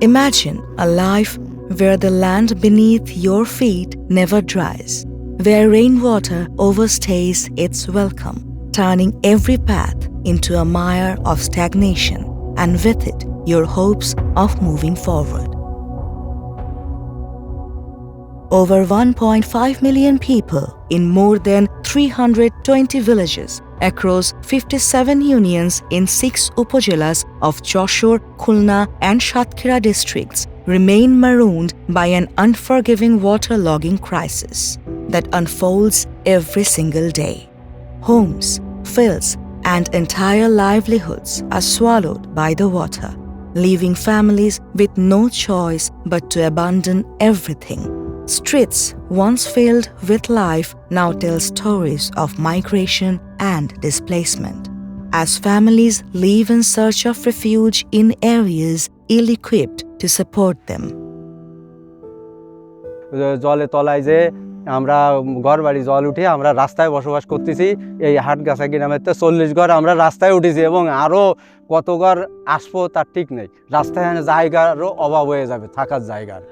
Imagine a life where the land beneath your feet never dries, where rainwater overstays its welcome, turning every path into a mire of stagnation, and with it, your hopes of moving forward. Over 1.5 million people in more than 320 villages across 57 unions in 6 upazilas of Jessore, Khulna and Satkhira districts remain marooned by an unforgiving waterlogging crisis that unfolds every single day. Homes, fields and entire livelihoods are swallowed by the water, leaving families with no choice but to abandon everything. Streets once filled with life now tell stories of migration and displacement, as families live in search of refuge in areas ill-equipped to support them. জলে তলায় যে আমরা ঘর বাড়ি জল উঠে আমরা রাস্তায় বসবাস করতেছি। এই হাটগাছা গ্রামের তো 40 ঘর আমরা রাস্তায় উঠেছি এবং আরো কত ঘর আসবো তার ঠিক নেই। রাস্তায় জায়গারও অভাব হয়ে যাবে থাকার জায়গার।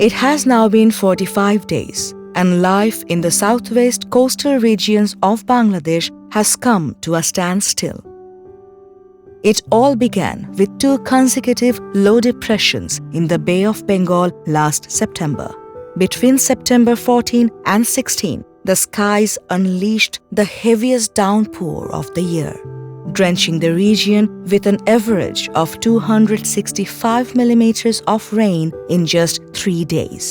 It has now been 45 days, and life in the southwest coastal regions of Bangladesh has come to a standstill. It all began with 2 consecutive low depressions in the Bay of Bengal last September. Between September 14 and 16, the skies unleashed the heaviest downpour of the year, drenching the region with an average of 265 millimeters of rain in just 3 days.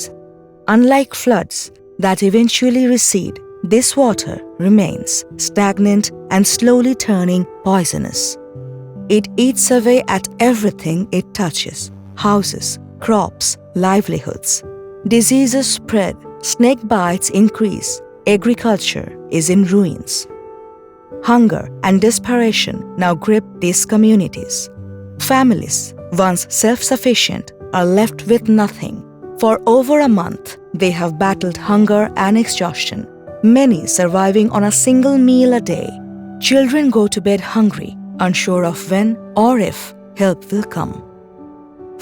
Unlike floods that eventually recede, this water remains stagnant and slowly turning poisonous. It eats away at everything it touches: houses, crops, livelihoods. Diseases spread, snake bites increase, agriculture is in ruins. Hunger and desperation now grip these communities. Families, once self-sufficient, are left with nothing. For over a month, they have battled hunger and exhaustion, many surviving on a single meal a day. Children go to bed hungry, unsure of when or if help will come.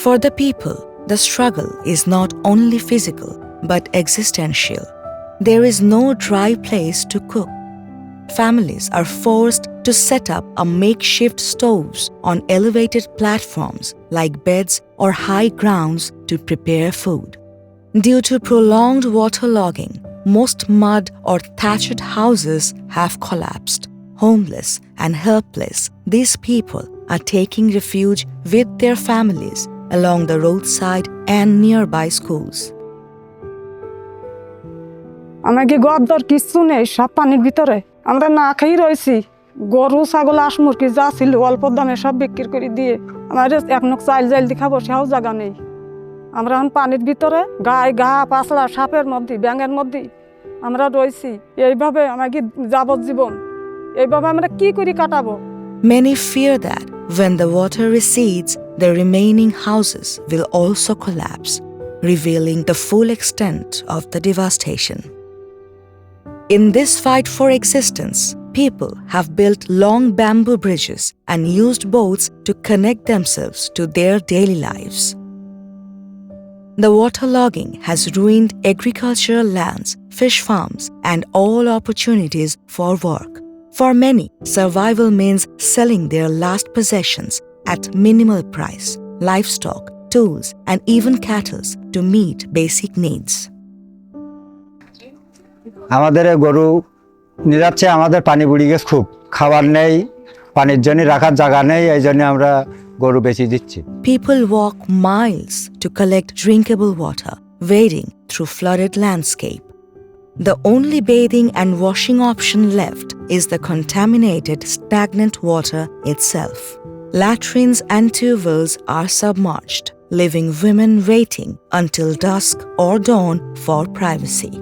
For the people, the struggle is not only physical but existential. There is no dry place to cook. Families are forced to set up a makeshift stoves on elevated platforms like beds or high grounds to prepare food. Due to prolonged waterlogging, most mud or thatched houses have collapsed. Homeless and helpless, these people are taking refuge with their families along the roadside and nearby schools. আমাকে গদ্দর কিছু নেই, সব পানির ভিতরে আমরা না খেয়ে রয়েছি। গরু ছাগল হাঁস মুরগি যা ছিল অল্প দামে সব বিক্রি করে দিয়ে আমার এক নখ চাইল জাইল দিয়ে খাবো সেও জায়গা নেই। আমরা এখন পানির ভিতরে গায়ে ঘা পাছলা সাপের মধ্যে ব্যাঙের মধ্যে আমরা রয়েছি। এইভাবে আমাকে যাবজ্জীবন এইভাবে আমরা কি করে কাটাবো? Many fear that when the water recedes, the remaining houses will also collapse, revealing the full extent of the devastation. In this fight for existence, people have built long bamboo bridges and used boats to connect themselves to their daily lives. The waterlogging has ruined agricultural lands, fish farms, and all opportunities for work. For many, survival means selling their last possessions at minimal price, livestock, tools, and even cattle to meet basic needs. আমাদের গরু নিরাচ্ছে আমাদের পানি বুড়ি গেছে খুব খাবার নেই পানির জন্য রাখার জায়গা নেই এই জন্য আমরা গরু বেচি দিচ্ছি People walk miles to collect drinkable water, wading through flooded landscape. The only bathing and washing option left is the contaminated stagnant water itself. Latrines and tube wells are submerged, leaving women waiting until dusk or dawn for privacy.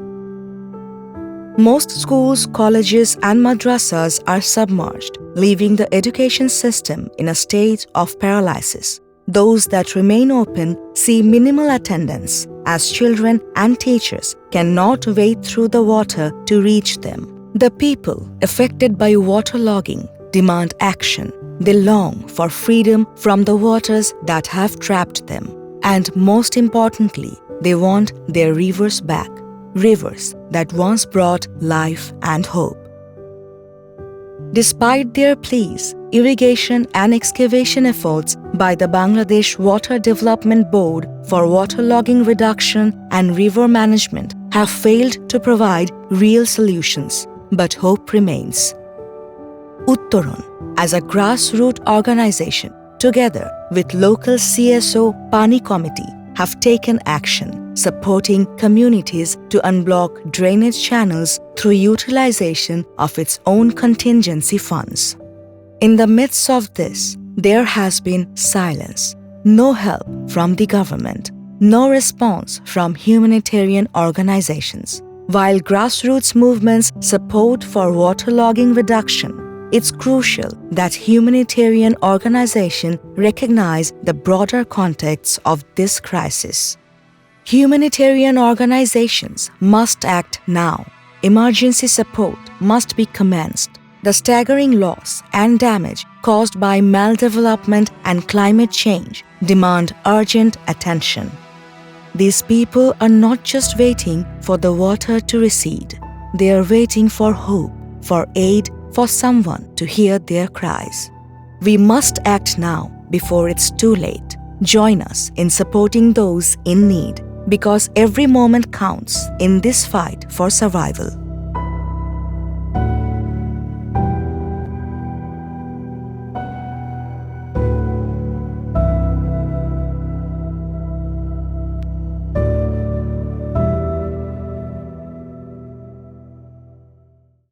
Most schools, colleges, and madrasas are submerged, leaving the education system in a state of paralysis. Those that remain open see minimal attendance, as children and teachers cannot wade through the water to reach them. The people affected by waterlogging demand action. They long for freedom from the waters that have trapped them. And most importantly, they want their rivers back, rivers that once brought life and hope. Despite their pleas, irrigation and excavation efforts by the Bangladesh Water Development Board for waterlogging reduction and river management have failed to provide real solutions, but hope remains. Uttaran, as a grassroots organization, together with local CSO Pani Committee, have taken action, supporting communities to unblock drainage channels through utilization of its own contingency funds. In the midst of this, there has been silence, no help from the government, no response from humanitarian organizations. While grassroots movements support for waterlogging reduction, it's crucial that humanitarian organizations recognize the broader context of this crisis. Humanitarian organizations must act now. Emergency support must be commenced. The staggering loss and damage caused by maldevelopment and climate change demand urgent attention. These people are not just waiting for the water to recede. They are waiting for hope, for aid, for someone to hear their cries. We must act now before it's too late. Join us in supporting those in need, because every moment counts in this fight for survival.